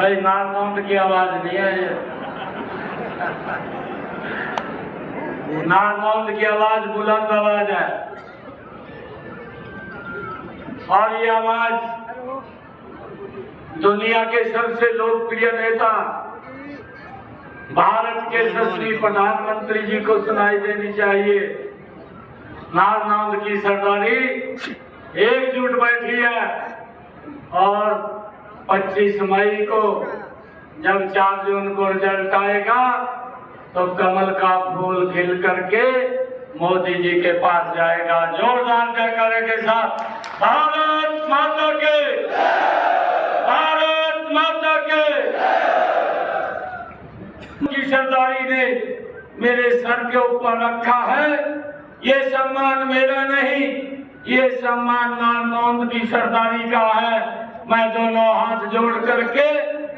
भाई नारनौंद की आवाज नहीं है ये। नारनौंद की आवाज बुलंद आवाज है और ये आवाज दुनिया के सबसे लोकप्रिय नेता भारत के यशस्वी प्रधानमंत्री जी को सुनाई देनी चाहिए। नारनौंद की सरदारी एकजुट बैठी है और 25 मई को जब 4 जून को रिजल्ट आएगा तो कमल का फूल खिल करके मोदी जी के पास जाएगा। जोरदार जयकारे के साथ भारत माता के, भारत माता के। की सरदारी ने मेरे सर के ऊपर रखा है। ये सम्मान मेरा नहीं, ये सम्मान नारनौंद की सरदारी का है। मैं दोनों हाथ जोड़ करके,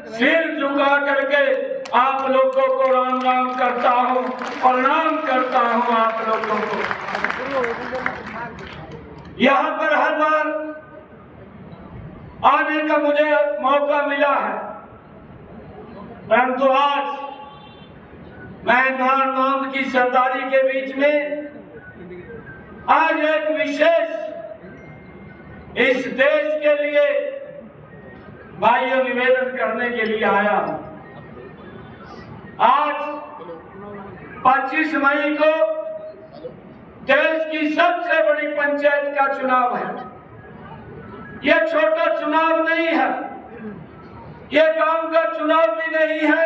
सिर झुका करके आप लोगों को राम राम करता हूँ, प्रणाम करता हूँ आप लोगों को। यहाँ पर हर बार आने का मुझे मौका मिला है, परंतु आज मैं नारनौंद की सरदारी के बीच में आज एक विशेष इस देश के लिए भाइयों निवेदन करने के लिए आया हूं। आज 25 मई को देश की सबसे बड़ी पंचायत का चुनाव है। ये छोटा चुनाव नहीं है, ये गांव का चुनाव भी नहीं है,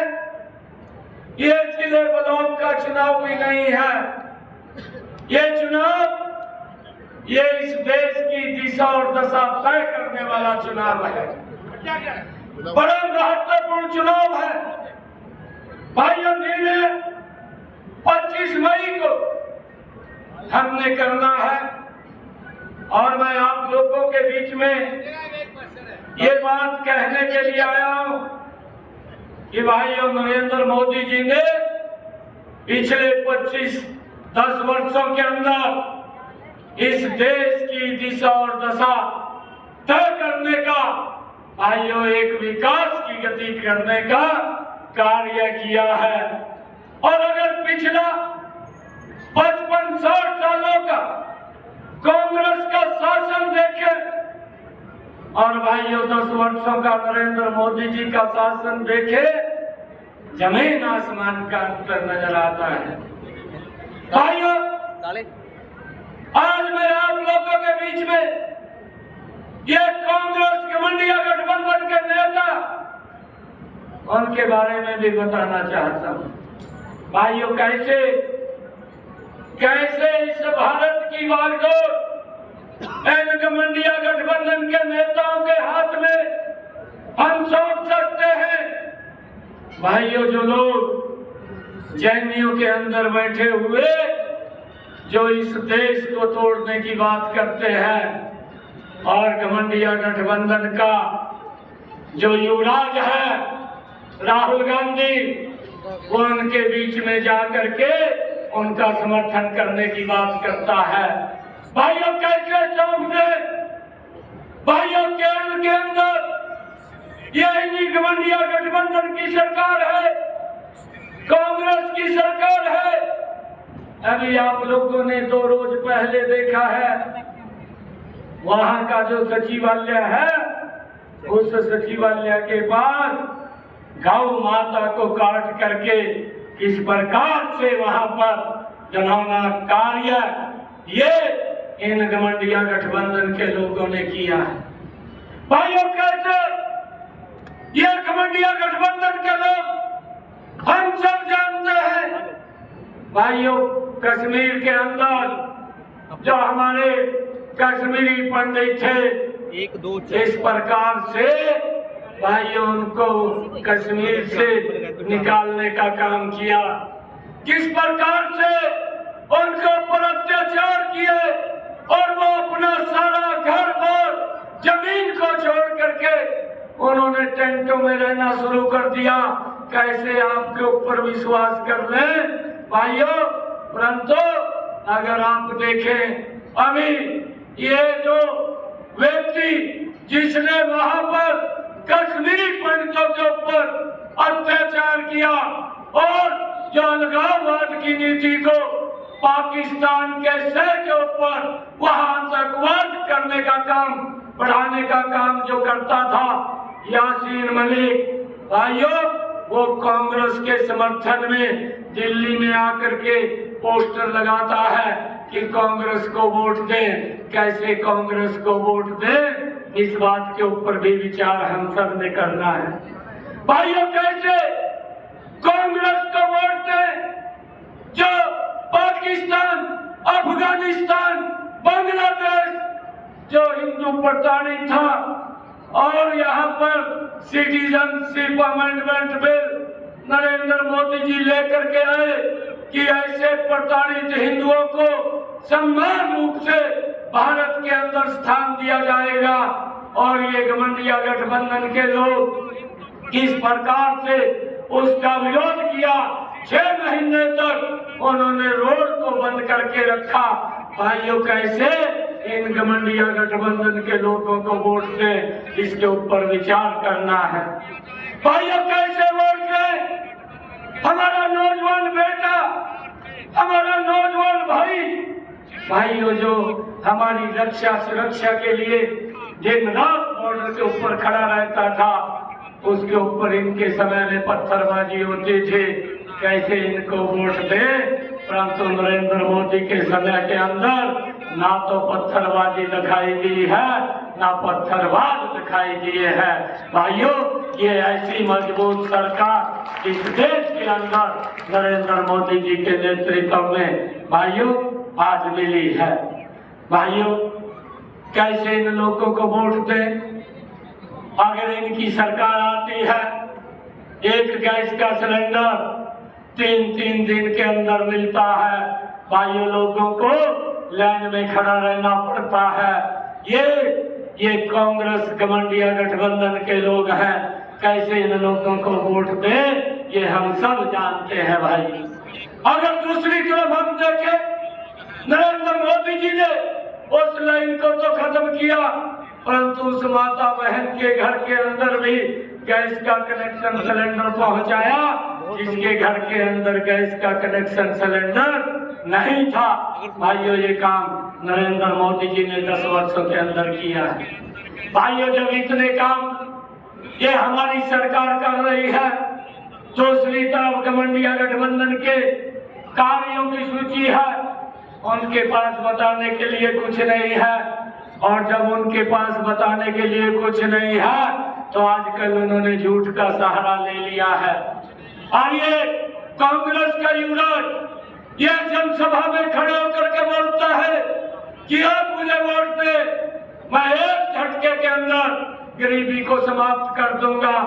ये जिले ब्लॉक का चुनाव भी नहीं है। ये चुनाव ये इस देश की दिशा और दशा तय करने वाला चुनाव है। बड़ा महत्वपूर्ण चुनाव है भाइयों। निर्णय 25 मई को हमने करना है और मैं आप लोगों के बीच में ये बात कहने के लिए आया हूं कि भाइयों नरेंद्र मोदी जी ने पिछले 10 वर्षों के अंदर इस देश की दिशा और दशा तय करने का, भाइयों एक विकास की गति करने का कार्य किया है। और अगर पिछला 55-60 सालों का कांग्रेस का शासन देखें और भाइयों 10 वर्षों का नरेंद्र मोदी जी का शासन देखे, जमीन आसमान का अंतर नजर आता है। भाइयों आज मैं आप लोगों के बीच में ये कांग्रेस घमंडिया गठबंधन के नेता उनके बारे में भी बताना चाहता हूं। भाइयों कैसे इस भारत की बागडोर इन घमंडिया गठबंधन के नेताओं के हाथ में हम सौंप सकते हैं। भाइयों जो लोग जैनियों के अंदर बैठे हुए जो इस देश को तोड़ने की बात करते हैं और घमंडिया गठबंधन का जो युवराज है राहुल गांधी, वो उनके बीच में जाकर के उनका समर्थन करने की बात करता है। भाइयों कैसे चौंक दे, भाइयों केरल के अंदर ये घमंडिया गठबंधन की सरकार है, कांग्रेस की सरकार है। अभी आप लोगों ने 2 रोज पहले देखा है वहां का जो सचिवालय है, उस सचिवालय के पास गौ माता को काट करके किस प्रकार से वहां पर जनाना कार्य ये इन घमंडिया गठबंधन के लोगों ने किया है। भाइयों कैसे ये घमंडिया गठबंधन के लोग हम सब जानते हैं। भाइयों कश्मीर के अंदर जो हमारे कश्मीरी पंडित थे, इस प्रकार से भाइयों उनको कश्मीर से निकालने का काम किया, किस प्रकार से उनके ऊपर अत्याचार किए और वो अपना सारा घर बार जमीन को छोड़ करके उन्होंने टेंटों में रहना शुरू कर दिया। कैसे आपके ऊपर विश्वास कर लें भाइयों। परंतु अगर आप देखें अभी ये जो व्यक्ति जिसने वहां पर कश्मीरी पंडितों के ऊपर अत्याचार किया और जो अलगाववाद की नीति को पाकिस्तान के सर के ऊपर वहां आतंकवाद करने का काम, बढ़ाने का काम जो करता था यासीन मलिक, भाइयों वो कांग्रेस के समर्थन में दिल्ली में आकर के पोस्टर लगाता है कि कांग्रेस को वोट दें। कैसे कांग्रेस को वोट दें, इस बात के ऊपर भी विचार हम सब ने करना है। भाइयों कैसे कांग्रेस को वोट दें जो पाकिस्तान, अफगानिस्तान, बांग्लादेश जो हिंदू प्रताड़ित था और यहाँ पर citizenship amendment bill Narendra Modi ji लेकर के आए कि ऐसे प्रताड़ित हिंदुओं को समान रूप से भारत के अंदर स्थान दिया जाएगा। और ये घमंडिया गठबंधन के लोग किस प्रकार से उसका विरोध किया, 6 महीने तक उन्होंने रोड को बंद करके रखा। भाइयों कैसे इन घमंडिया गठबंधन के लोगों को वोट दें, इसके ऊपर विचार करना है। भाइयों कैसे वोट दें, हमारा नौजवान बेटा, हमारा नौजवान भाई, भाइयों जो हमारी रक्षा सुरक्षा के लिए दिन रात बॉर्डर के ऊपर खड़ा रहता था, उसके ऊपर इनके समय में पत्थरबाजी होती थी। कैसे इनको वोट दे, परंतु नरेंद्र मोदी के समय के अंदर ना तो पत्थरबाजी दिखाई दी है, ना पत्थरबाज दिखाई दिए है। भाइयों ये ऐसी मजबूत सरकार इस देश के अंदर नरेंद्र मोदी जी के नेतृत्व में भाइयों आज मिली है। भाइयों कैसे इन लोगों को वोट दें, अगर इनकी सरकार आती है, एक गैस का सिलेंडर 3-3 दिन के अंदर मिलता है। भाइयों लोगों को लाइन में खड़ा रहना पड़ता है। ये कांग्रेस घमंडिया गठबंधन के लोग हैं। कैसे इन लोगों को वोट दे, ये हम सब जानते हैं। भाई अगर दूसरी तरफ हम देखें, नरेंद्र मोदी जी ने उस लाइन को तो खत्म किया, परंतु उस माता बहन के घर के अंदर भी गैस का कनेक्शन सिलेंडर पहुंचाया जिसके घर के अंदर गैस का कनेक्शन सिलेंडर नहीं था। भाइयों ये काम नरेंद्र मोदी जी ने 10 वर्षों के अंदर किया है। भाइयों जब इतने काम ये हमारी सरकार कर रही है, दूसरी तरफ घमंडिया गठबंधन के कार्यों की सूची है, उनके पास बताने के लिए कुछ नहीं है। और जब उनके पास बताने के लिए कुछ नहीं है तो आजकल उन्होंने झूठ का सहारा ले लिया है। आइए कांग्रेस का युवराज यह जनसभा में खड़े होकर के बोलता है कि आप मुझे वोट दे, मैं एक झटके के अंदर गरीबी को समाप्त कर दूंगा।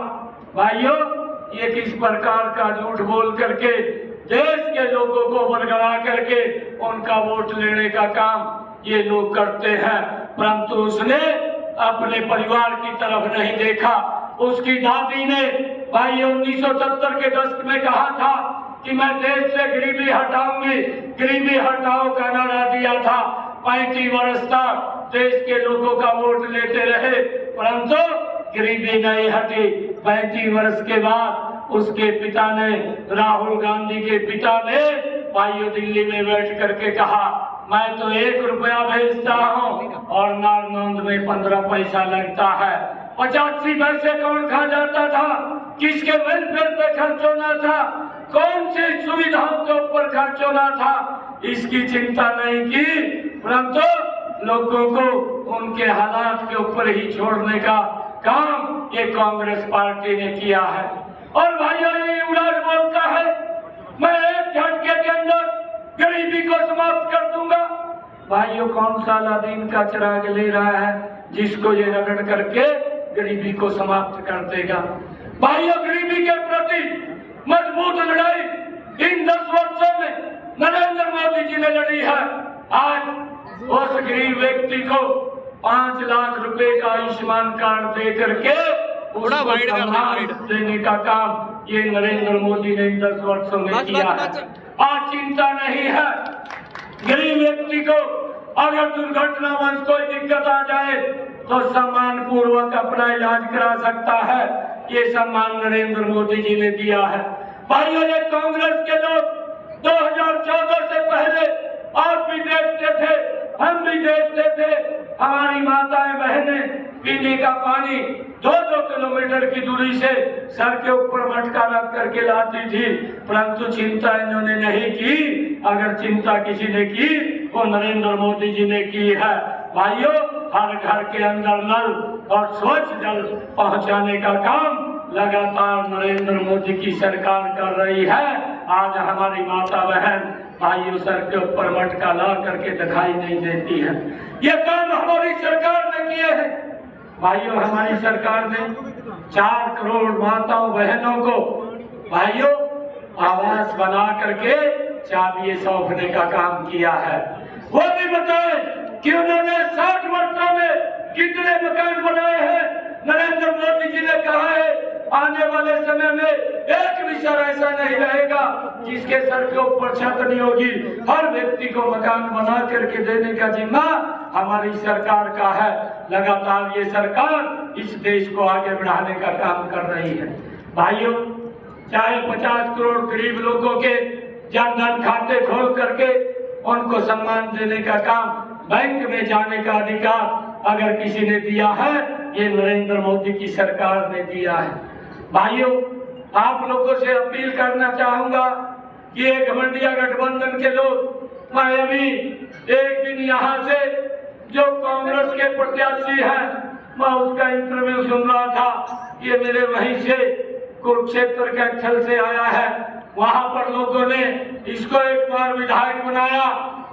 भाइयों ये किस प्रकार का झूठ बोल करके देश के लोगों को बरगला करके उनका वोट लेने का काम ये लोग करते हैं, परंतु उसने अपने परिवार की तरफ नहीं देखा। उसकी दादी ने भाई 1970 के दशक में कहा था कि मैं देश से गरीबी हटाऊंगी, गरीबी हटाओ का नारा दिया था। 35 वर्ष तक देश के लोगों का वोट लेते रहे, परंतु गरीबी नहीं हटी। 35 वर्ष के बाद उसके पिता ने, राहुल गांधी के पिता ने भाइयों दिल्ली में बैठ करके कहा मैं तो 1 रुपया भेजता हूँ और नारनौंद में 15 पैसा लगता है। 85 पैसे कौन खा जाता था, किसके वेलफेयर पे खर्च होना था, कौन सी सुविधाओं के ऊपर खर्च होना था, इसकी चिंता नहीं की, परंतु लोगों को उनके हालात के ऊपर ही छोड़ने का काम ये कांग्रेस पार्टी ने किया है। और भाइयों ये युवराज बोलता है मैं एक झटके के अंदर गरीबी को समाप्त कर दूंगा। भाइयों कौन सा अलादीन का चिराग ले रहा है जिसको ये रगड़ करके गरीबी को समाप्त कर देगा। भाइयों गरीबी के प्रति मजबूत लड़ाई इन 10 वर्षों में नरेंद्र मोदी जी ने लड़ी है। आज उस गरीब व्यक्ति को 5 लाख रुपए का आयुष्मान कार्ड दे करके देने का काम ये नरेंद्र मोदी ने 10 वर्षों में किया है। आज चिंता नहीं है, गरीब व्यक्ति को अगर दुर्घटनावश कोई दिक्कत आ जाए तो सम्मान पूर्वक अपना इलाज करा सकता है। ये सम्मान नरेंद्र मोदी जी ने दिया है। भाइयों, ये कांग्रेस के लोग 2014 से पहले आप भी देखते थे, हम भी देखते थे, हमारी माताएं बहनें पीने का पानी 2-2 किलोमीटर की दूरी से सर के ऊपर मटका रख करके लाती थी, परंतु चिंता इन्होंने नहीं की। अगर चिंता किसी ने की वो नरेंद्र मोदी जी ने की है। भाइयों, हर घर के अंदर नल और स्वच्छ जल पहुंचाने का काम लगातार नरेंद्र मोदी की सरकार कर रही है। आज हमारी माता बहन भाइयों सर के ऊपर मटका ला करके दिखाई नहीं देती है। ये काम हमारी सरकार ने किए हैं। भाइयों, हमारी सरकार ने 4 करोड़ माताओं बहनों को भाइयों आवास बना करके चाबियां सौंपने का काम किया है। वो भी बताए कि उन्होंने 60 वर्षों में कितने मकान बनाए हैं। नरेंद्र मोदी जी ने कहा है आने वाले समय में एक भी सर ऐसा नहीं रहेगा जिसके सर के ऊपर छत नहीं होगी। हर व्यक्ति को मकान बना करके देने का जिम्मा हमारी सरकार का है। लगातार ये सरकार इस देश को आगे बढ़ाने का काम कर रही है। भाइयों, चाहे 50 करोड़ गरीब लोगों के जन धन खाते खोल करके उनको सम्मान देने का काम, बैंक में जाने का अधिकार अगर किसी ने दिया है ये नरेंद्र मोदी की सरकार ने दिया है। भाइयों, आप लोगों से अपील करना चाहूंगा कि एक घमंडिया गठबंधन के लोग, मैं अभी एक दिन यहाँ से जो कांग्रेस के प्रत्याशी हैं मैं उसका इंटरव्यू सुन रहा था। ये मेरे वहीं से कुरुक्षेत्र के स्थल से आया है। वहां पर लोगों ने इसको एक बार विधायक बनाया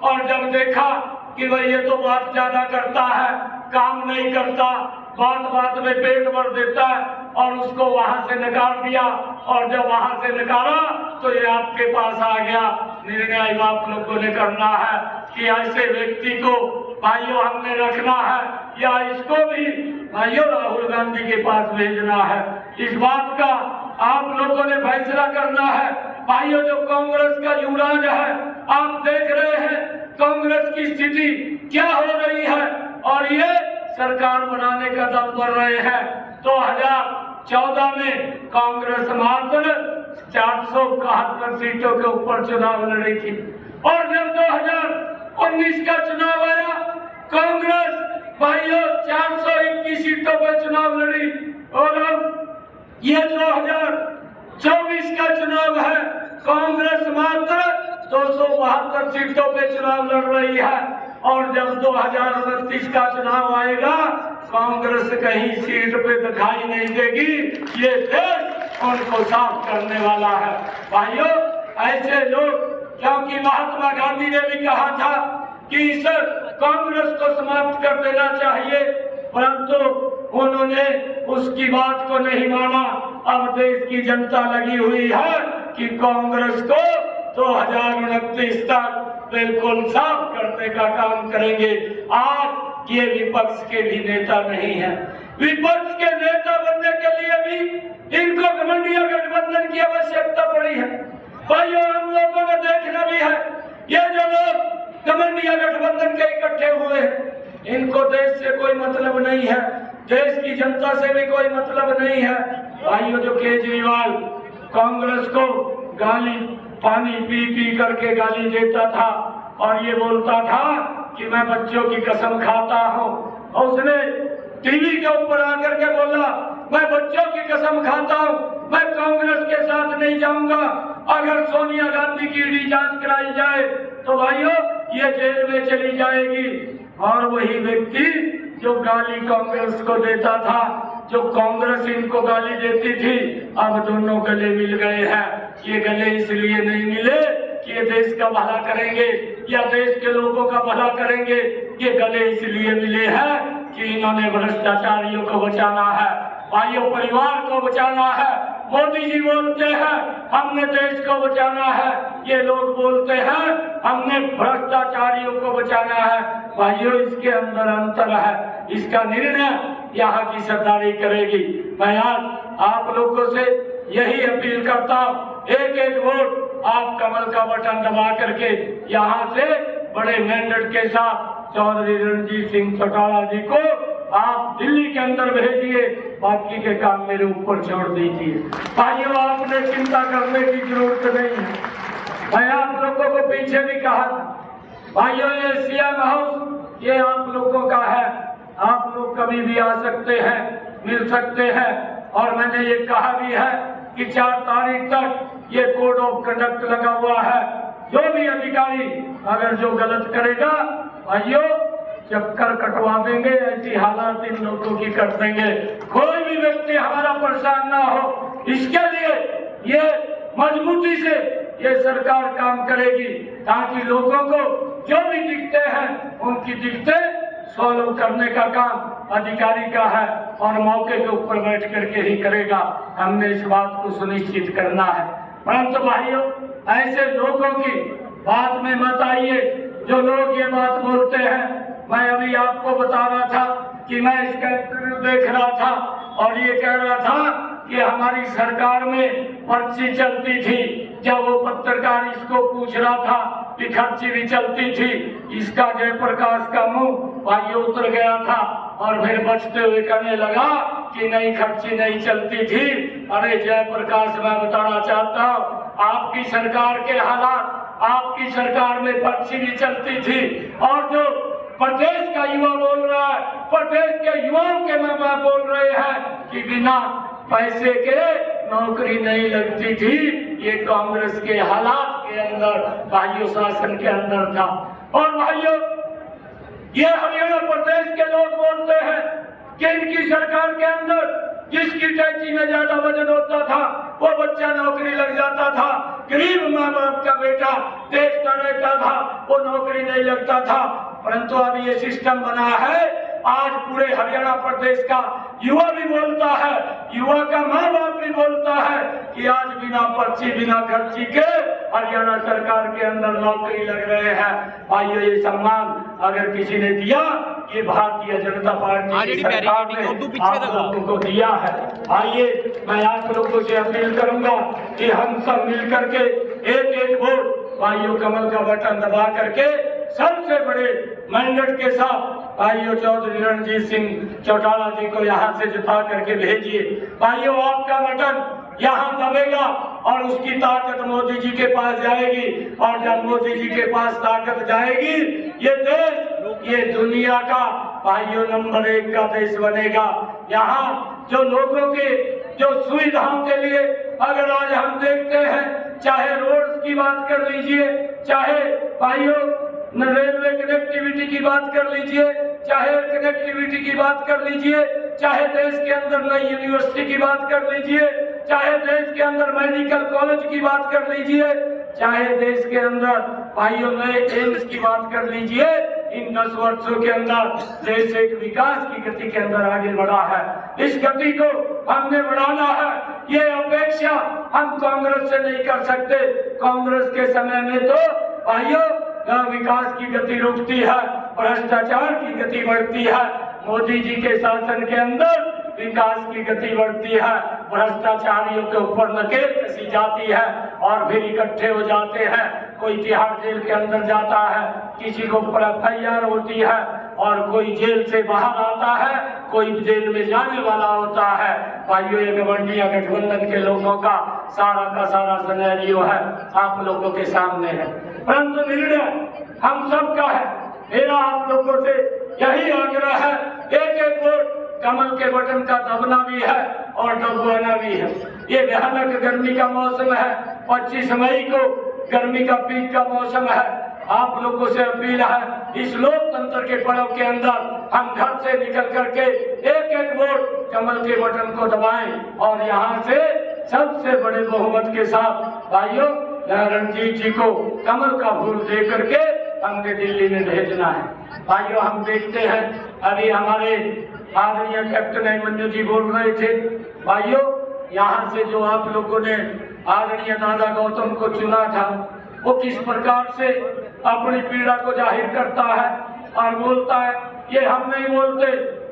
और जब देखा कि भाई ये तो बात ज्यादा करता है, काम नहीं करता, बात बात में पेट भर देता है, और उसको वहां से निकाल दिया। और जब वहां से निकाला तो ये आपके पास आ गया। निर्णय आप लोगों ने करना है कि ऐसे व्यक्ति को भाइयों हमने रखना है या इसको भी भाइयों राहुल गांधी के पास भेजना है। इस बात का आप लोगों ने फैसला करना है। भाइयों, जो कांग्रेस का युवराज है, आप देख रहे हैं कांग्रेस की स्थिति क्या हो रही है और ये सरकार बनाने का दम भर रहे हैं। 2014 में कांग्रेस मात्र 471 सीटों के ऊपर चुनाव लड़ी थी और जब 2019 का चुनाव आया कांग्रेस भाइयों 421 सीटों पर चुनाव लड़ी और अब ये 2024 का चुनाव है कांग्रेस मात्र 272 सीटों पे चुनाव लड़ रही है। और जब 2029 का चुनाव आएगा कांग्रेस कहीं सीट पे दिखाई नहीं देगी। ये देश उनको साफ करने वाला है। भाइयों, ऐसे लोग, क्योंकि महात्मा गांधी ने भी कहा था कि इस कांग्रेस को समाप्त कर देना चाहिए, परंतु उन्होंने उसकी बात को नहीं माना। अब देश की जनता लगी हुई है कि कांग्रेस को 2029 तक बिल्कुल साफ करने का काम करेंगे। आज ये विपक्ष के भी नेता नहीं है। विपक्ष के नेता बनने के लिए भी इनको घमंडिया गठबंधन की आवश्यकता पड़ी है। भाइयों, हम लोगों ने देखना भी है ये जो लोग घमंडिया गठबंधन के इकट्ठे हुए हैं इनको देश से कोई मतलब नहीं है, देश की जनता से भी कोई मतलब नहीं है। भाइयों, जो केजरीवाल कांग्रेस को गाली पानी पी पी करके गाली देता था और ये बोलता था कि मैं बच्चों की कसम खाता हूँ, और उसने टीवी के ऊपर आकर के बोला मैं बच्चों की कसम खाता हूँ, मैं कांग्रेस के साथ नहीं जाऊंगा। अगर सोनिया गांधी की ईडी जांच कराई जाए तो भाइयों ये जेल में चली जाएगी। और वही व्यक्ति जो गाली कांग्रेस को देता था, जो कांग्रेस इनको गाली देती थी, अब दोनों गले मिल गए हैं। ये गले इसलिए नहीं मिले कि ये देश का भला करेंगे या देश के लोगों का भला करेंगे, ये गले इसलिए मिले हैं कि इन्होंने भ्रष्टाचारियों को बचाना है, भाइयों परिवार को बचाना है। मोदी जी बोलते हैं हमने देश को बचाना है, ये लोग बोलते हैं हमने भ्रष्टाचारियों को बचाना है। भाइयों, इसके अंदर अंतर है, इसका निर्णय यहाँ की सरदारी करेगी। मैं आज आप लोगों से यही अपील करता हूँ, एक एक वोट आप कमल का बटन दबा करके यहाँ से बड़े मैंडेट के साथ चौधरी रणजीत सिंह चौटाला जी को आप दिल्ली के अंदर भेजिए, बाकी के काम मेरे ऊपर छोड़ दीजिए। भाइयों, आपने चिंता करने की जरूरत नहीं है। मैं आप लोगों को पीछे भी कहा था, भाइयों ये सीएम हाउस ये आप लोगों का है, आप लोग कभी भी आ सकते हैं, मिल सकते हैं। और मैंने ये कहा भी है कि 4 तारीख तक ये कोड ऑफ कंडक्ट लगा हुआ है। जो भी अधिकारी अगर जो गलत करेगा, भाइयों चक्कर कटवा देंगे, ऐसी हालात इन लोगों की कर देंगे। कोई भी व्यक्ति हमारा परेशान ना हो, इसके लिए ये मजबूती से ये सरकार काम करेगी, ताकि लोगों को जो भी दिखते हैं उनकी दिक्कतें सॉल्व करने का काम अधिकारी का है और मौके के ऊपर बैठ करके ही करेगा। हमने इस बात को सुनिश्चित करना है। परंतु भाइयों, ऐसे लोगों की बात में मत आइए जो लोग ये बात बोलते हैं। मैं अभी आपको बता रहा था कि मैं इसका इंटरव्यू देख रहा था और ये कह रहा था कि हमारी सरकार में पर्ची चलती थी। जब वो पत्रकार इसको पूछ रहा था कि खर्ची भी चलती थी, इसका जयप्रकाश का मुंह भाइयों उतर गया था और फिर बचते हुए कहने लगा कि नहीं खर्ची नहीं चलती थी। अरे जयप्रकाश, मैं बताना चाहता हूँ आपकी सरकार के हालात, आपकी सरकार में पर्ची भी चलती थी और जो प्रदेश का युवा बोल रहा है, प्रदेश के युवाओं के मामा बोल रहे हैं कि बिना पैसे के नौकरी नहीं लगती थी। ये कांग्रेस के हालात के अंदर, भाइयों शासन के अंदर था। और भाइयों, ये हरियाणा प्रदेश के लोग बोलते हैं कि इनकी सरकार के अंदर जिसकी टैक्सी में ज्यादा वजन होता था वो बच्चा नौकरी लग जाता था, गरीब माँ बाप का बेटा देखता रहता था, वो नौकरी नहीं लगता था। परंतु अब ये सिस्टम बना है, आज पूरे हरियाणा प्रदेश का युवा भी बोलता है, युवा का माँ बाप भी बोलता है कि आज बिना पर्ची बिना खर्ची के हरियाणा सरकार के अंदर नौकरी लग रहे हैं। भाइयों, ये सम्मान अगर किसी ने दिया, ये भारतीय जनता पार्टी की सरकार ने आप लोगों को दिया है। आइए, मैं आप लोगों से अपील करूंगा कि हम सब मिल करके एक एक वोट भाइयों कमल का बटन दबा करके सबसे बड़े मैंडेट के साथ भाइयों चौधरी रणजीत सिंह चौटाला जी को यहाँ से जिता करके भेजिए। भाइयों, आपका बटन यहाँ दबेगा और उसकी ताकत मोदी जी के पास जाएगी, और जब मोदी जी के पास ताकत जाएगी, ये देश ये दुनिया का भाइयों नंबर 1 का देश बनेगा। यहाँ जो लोगों के जो सुविधाओं के लिए अगर आज हम देखते हैं, चाहे रोड्स की बात कर लीजिए, चाहे भाइयों रेलवे कनेक्टिविटी की बात कर लीजिए, चाहे कनेक्टिविटी की बात कर लीजिए, चाहे देश के अंदर नई यूनिवर्सिटी की बात कर लीजिए, चाहे देश के अंदर मेडिकल कॉलेज की बात कर लीजिए, चाहे देश के अंदर भाइयों नए एम्स की बात कर लीजिए। इन 10 वर्षों के अंदर देश एक विकास की गति के अंदर आगे बढ़ा है। इस गति को हमने बढ़ाना है। ये अपेक्षा हम कांग्रेस से नहीं कर सकते। कांग्रेस के समय में तो भाइयों विकास की गति रुकती है, भ्रष्टाचार की गति बढ़ती है। मोदी जी के शासन के अंदर विकास की गति बढ़ती है, भ्रष्टाचारियों के ऊपर नकेल कसी जाती है और फिर इकट्ठे हो जाते हैं। कोई तिहाड़ जेल के अंदर जाता है, किसी को ऊपर FIR होती है और कोई जेल से बाहर आता है, कोई जेल में जाने वाला होता है। भाइयों, ये गठबंधन गठबंधन के लोगों का सारा सिनेरियो है, आप लोगों के सामने है। परंतु निर्णय हम सबका है। मेरा आप लोगों से यही आग्रह है, एक एक वोट कमल के बटन का दबना भी है और दबवाना भी है। ये भयानक गर्मी का मौसम है, 25 मई को गर्मी का पीक का मौसम है। आप लोगों से अपील है, इस लोकतंत्र के पर्व के अंदर हम घर से निकल करके एक एक वोट कमल के बटन को दबाएं और यहाँ से सबसे बड़े बहुमत के साथ भाइयों रणजीत जी को कमल का फूल दे करके हमने दिल्ली में भेजना है। भाइयों, हम देखते हैं अभी हमारे आदरणीय कैप्टन अभिमन्यु जी बोल रहे थे। भाइयों, यहाँ से जो आप लोगों ने आदरणीय दादा गौतम को चुना था, वो किस प्रकार से अपनी पीड़ा को जाहिर करता है और बोलता है, ये हम नहीं बोलते,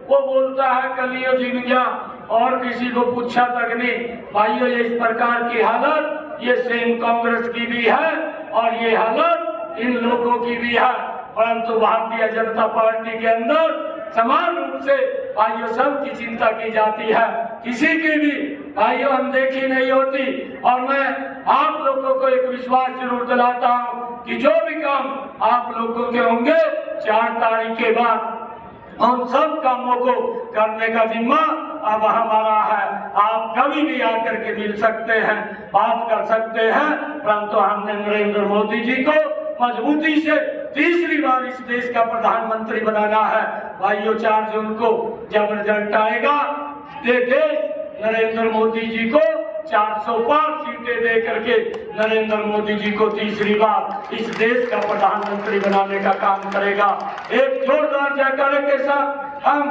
वो बोलता है कलियो जिन गया और किसी को पूछा तक नहीं। भाइयों, ये इस प्रकार की हालत ये सेम कांग्रेस की भी है और ये हालत इन लोगों की भी है। परंतु भारतीय जनता पार्टी के अंदर समान रूप से भाइयों सबकी चिंता की जाती है, किसी की भी भाइयों अनदेखी नहीं होती। और मैं आप लोगों को एक विश्वास जरूर दिलाता हूँ कि जो भी काम आप लोगों के होंगे 4 तारीख के बाद उन सब कामों को करने का जिम्मा अब हमारा है। आप कभी भी आकर के मिल सकते हैं, बात कर सकते हैं, परंतु हमने नरेंद्र मोदी जी को मजबूती से तीसरी बार इस देश का प्रधानमंत्री बनाना है। भाइयों 4 जून को जब रिजल्ट आएगा, ये देश नरेंद्र मोदी जी को 405 सीटें दे करके नरेंद्र मोदी जी को तीसरी बार इस देश का प्रधानमंत्री बनाने का काम करेगा। एक जोरदार जयकारे के साथ हम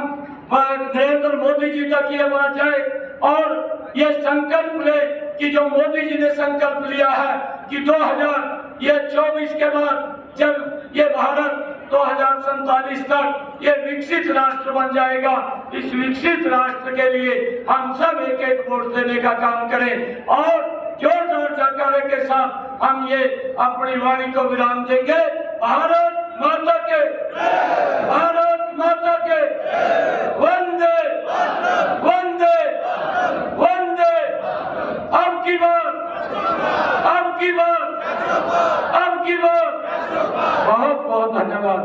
नरेंद्र मोदी जी तक ये बात जाए और ये संकल्प ले कि जो मोदी जी ने संकल्प लिया है कि 2024 के बाद जब ये भारत 2047 तक ये विकसित राष्ट्र बन जाएगा, इस विकसित राष्ट्र के लिए हम सब एक एक वोट देने का काम करें और जोरदार जयकारे के साथ हम ये अपनी वाणी को विराम देंगे। भारत माता के, भारत माता के, वंदे वंदे वंदे। अब की बार, अब की बार, अब की बार। बहुत बहुत धन्यवाद।